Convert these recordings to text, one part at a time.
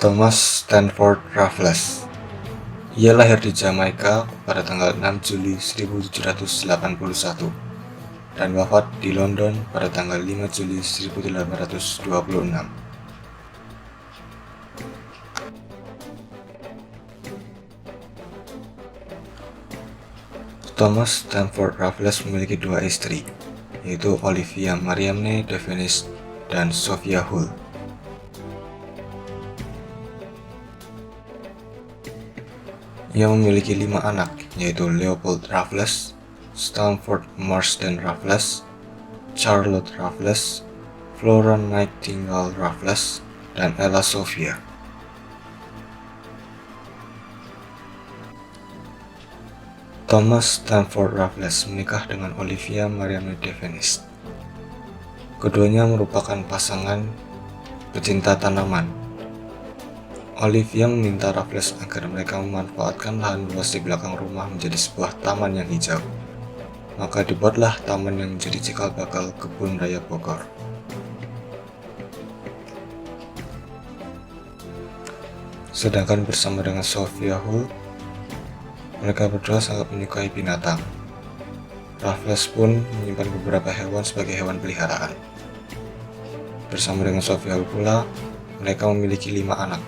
Thomas Stanford Raffles. Ia lahir di Jamaika pada tanggal 6 Juli 1781 dan wafat di London pada tanggal 5 Juli 1826. Thomas Stanford Raffles memiliki dua istri, yaitu Olivia Mariamne de Venice dan Sophia Hull. Ia memiliki 5 anak, yaitu Leopold Raffles, Stamford Marsden Raffles, Charlotte Raffles, Flora Nightingale Raffles, dan Ella Sophia. Thomas Stanford Raffles menikah dengan Olivia Mariamne de Venice. Keduanya merupakan pasangan pecinta tanaman. Olivia meminta Raffles agar mereka memanfaatkan lahan luas di belakang rumah menjadi sebuah taman yang hijau. Maka dibuatlah taman yang menjadi cikal bakal Kebun Raya Bogor. Sedangkan bersama dengan Sophia Hull, mereka berdua sangat menyukai binatang. Raffles pun menyimpan beberapa hewan sebagai hewan peliharaan. Bersama dengan Sophia Hull pula, mereka memiliki 5 anak.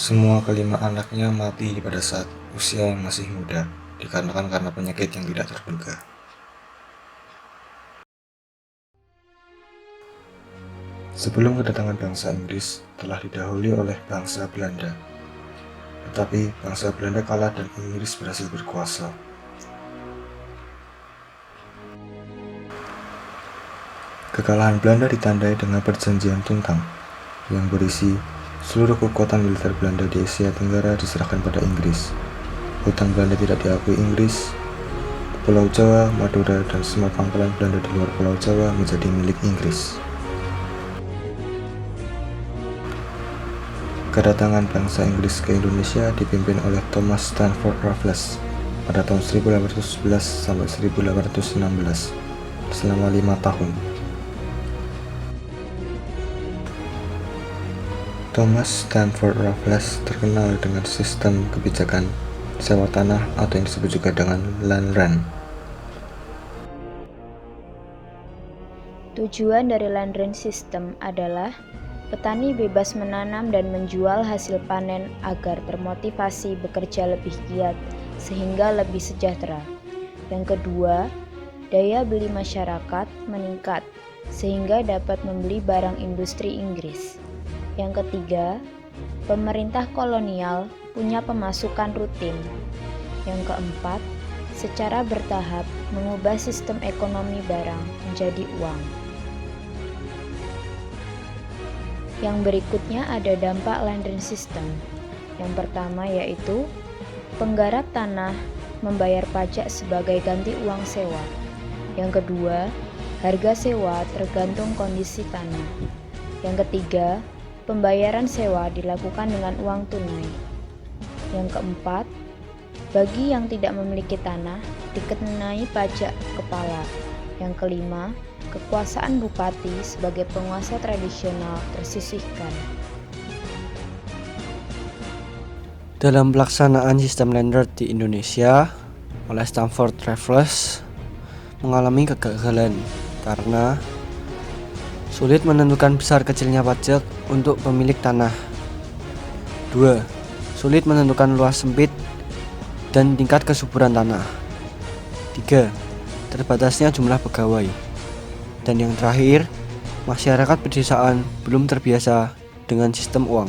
Semua kelima anaknya mati pada saat usia yang masih muda, dikarenakan karena penyakit yang tidak terduga. Sebelum kedatangan bangsa Inggris telah didahului oleh bangsa Belanda, tetapi bangsa Belanda kalah dan Inggris berhasil berkuasa. Kekalahan Belanda ditandai dengan perjanjian Tuntang yang berisi seluruh kekuatan militer Belanda di Asia Tenggara diserahkan pada Inggris. Hutan Belanda tidak diakui Inggris. Pulau Jawa, Madura, dan semua pangkalan Belanda di luar Pulau Jawa menjadi milik Inggris. Kedatangan bangsa Inggris ke Indonesia dipimpin oleh Thomas Stanford Raffles pada tahun 1811 sampai 1816 selama 5 tahun. Thomas Stanford Raffles terkenal dengan sistem kebijakan sewa tanah atau yang disebut juga dengan land rent. Tujuan dari land rent system adalah petani bebas menanam dan menjual hasil panen agar termotivasi bekerja lebih giat sehingga lebih sejahtera. Yang kedua, daya beli masyarakat meningkat sehingga dapat membeli barang industri Inggris. Yang ketiga, pemerintah kolonial punya pemasukan rutin. Yang keempat, secara bertahap mengubah sistem ekonomi barang menjadi uang. Yang berikutnya ada dampak land rent system. Yang pertama yaitu penggarap tanah membayar pajak sebagai ganti uang sewa. Yang kedua, harga sewa tergantung kondisi tanah. Yang ketiga, pembayaran sewa dilakukan dengan uang tunai. Yang keempat, bagi yang tidak memiliki tanah dikenai pajak kepala. Yang kelima, kekuasaan bupati sebagai penguasa tradisional tersisihkan. Dalam pelaksanaan sistem land rent di Indonesia oleh Stanford Raffles mengalami kegagalan karena sulit menentukan besar kecilnya pajak untuk pemilik tanah. 2. Sulit menentukan luas sempit dan tingkat kesuburan tanah. 3. Terbatasnya jumlah pegawai. Dan yang terakhir, masyarakat pedesaan belum terbiasa dengan sistem uang.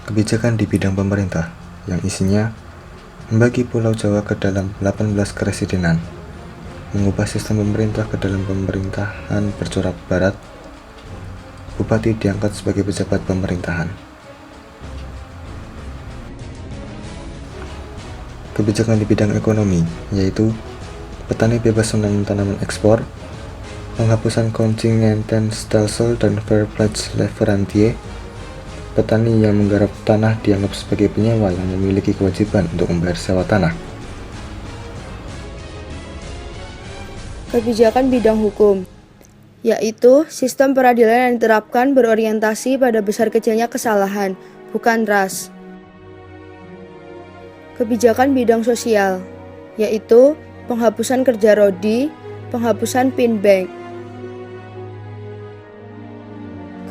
Kebijakan di bidang pemerintah yang isinya membagi Pulau Jawa ke dalam 18 keresidenan, mengubah sistem pemerintah ke dalam pemerintahan bercorak barat, bupati diangkat sebagai pejabat pemerintahan. Kebijakan di bidang ekonomi yaitu petani bebas menanam tanaman ekspor, penghapusan Kontingenten Stelsel dan Verplaatsleverantie. Petani yang menggarap tanah dianggap sebagai penyewa yang memiliki kewajiban untuk membayar sewa tanah. Kebijakan bidang hukum, yaitu sistem peradilan yang diterapkan berorientasi pada besar kecilnya kesalahan, bukan ras. Kebijakan bidang sosial, yaitu penghapusan kerja rodi, penghapusan PIN bank.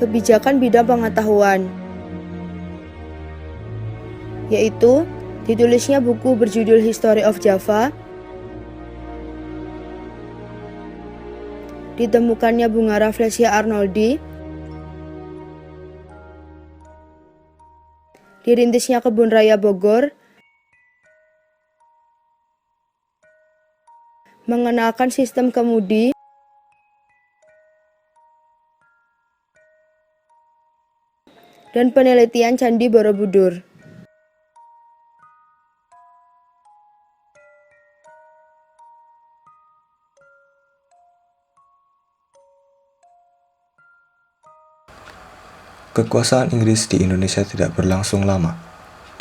Kebijakan bidang pengetahuan, yaitu ditulisnya buku berjudul History of Java, ditemukannya bunga Rafflesia arnoldi, dirintisnya kebun raya Bogor, mengenalkan sistem kemudi, dan penelitian Candi Borobudur. Kekuasaan Inggris di Indonesia tidak berlangsung lama,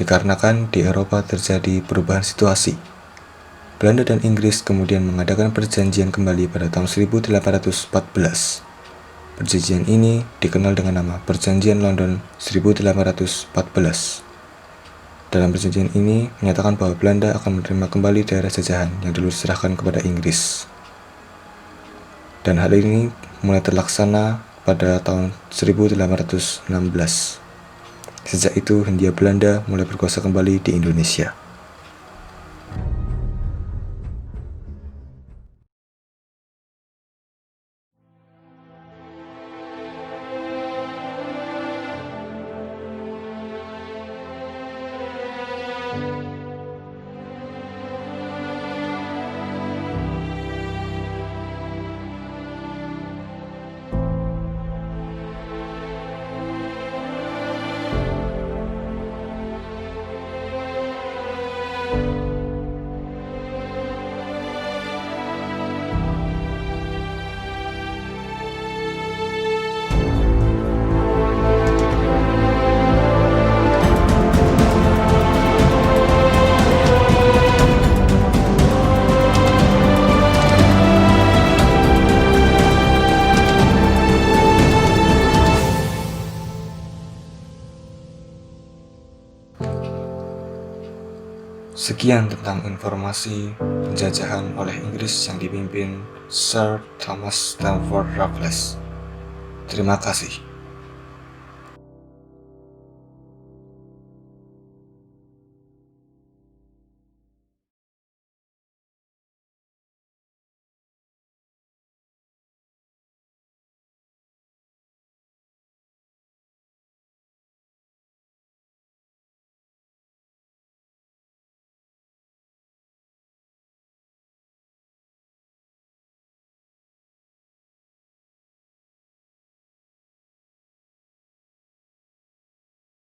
dikarenakan di Eropa terjadi perubahan situasi. Belanda dan Inggris kemudian mengadakan perjanjian kembali pada tahun 1814. Perjanjian ini dikenal dengan nama Perjanjian London 1814. Dalam perjanjian ini menyatakan bahwa Belanda akan menerima kembali daerah jajahan yang dulu diserahkan kepada Inggris. Dan hal ini mulai terlaksana pada tahun 1816. Sejak itu, Hindia Belanda mulai berkuasa kembali di Indonesia. Sekian tentang informasi penjajahan oleh Inggris yang dipimpin Sir Thomas Stamford Raffles. Terima kasih.